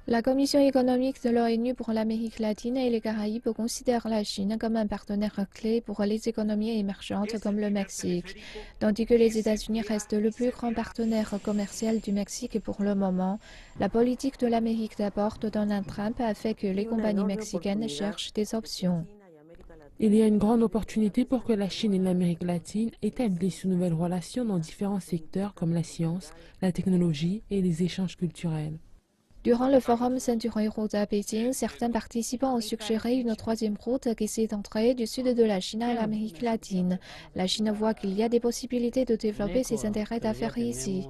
La Commission économique de l'ONU pour l'Amérique latine et les Caraïbes considère la Chine comme un partenaire clé pour les économies émergentes comme le Mexique, tandis que les États-Unis restent le plus grand partenaire commercial du Mexique pour le moment. La politique de l'Amérique d'abord de Donald Trump a fait que les compagnies mexicaines cherchent des options. Il y a une grande opportunité pour que la Chine et l'Amérique latine établissent une nouvelle relation dans différents secteurs comme la science, la technologie et les échanges culturels. Durant le forum Ceinture et route à Pékin, certains participants ont suggéré une troisième route qui s'étendrait du sud de la Chine à l'Amérique latine. La Chine voit qu'il y a des possibilités de développer ses intérêts d'affaires ici.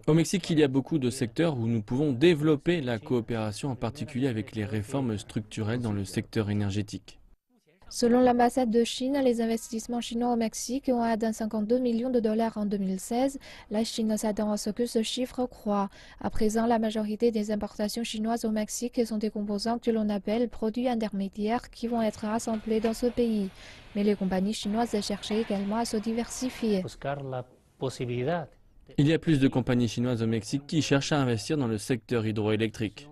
Au Mexique, il y a beaucoup de secteurs où nous pouvons développer la coopération, en particulier avec les réformes structurelles dans le secteur énergétique. Selon l'ambassade de Chine, les investissements chinois au Mexique ont atteint 52 millions de dollars en 2016. La Chine s'attend à ce que ce chiffre croît. À présent, la majorité des importations chinoises au Mexique sont des composants que l'on appelle produits intermédiaires qui vont être assemblés dans ce pays. Mais les compagnies chinoises cherchent également à se diversifier. Il y a plus de compagnies chinoises au Mexique qui cherchent à investir dans le secteur hydroélectrique.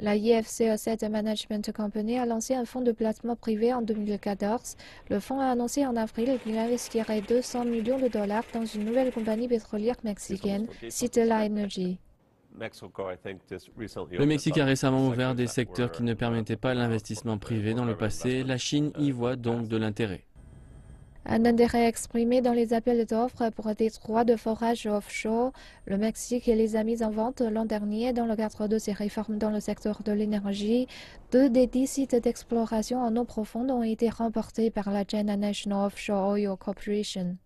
La IFC Asset Management Company a lancé un fonds de placement privé en 2014. Le fonds a annoncé en avril qu'il investirait 200 millions de dollars dans une nouvelle compagnie pétrolière mexicaine, Citella Energy. Le Mexique a récemment ouvert des secteurs qui ne permettaient pas l'investissement privé dans le passé. La Chine y voit donc de l'intérêt. Un intérêt exprimé dans les appels d'offres pour des droits de forage offshore. Le Mexique les a mis en vente l'an dernier dans le cadre de ses réformes dans le secteur de l'énergie. 2 des 10 sites d'exploration en eau profonde ont été remportés par la China National Offshore Oil Corporation.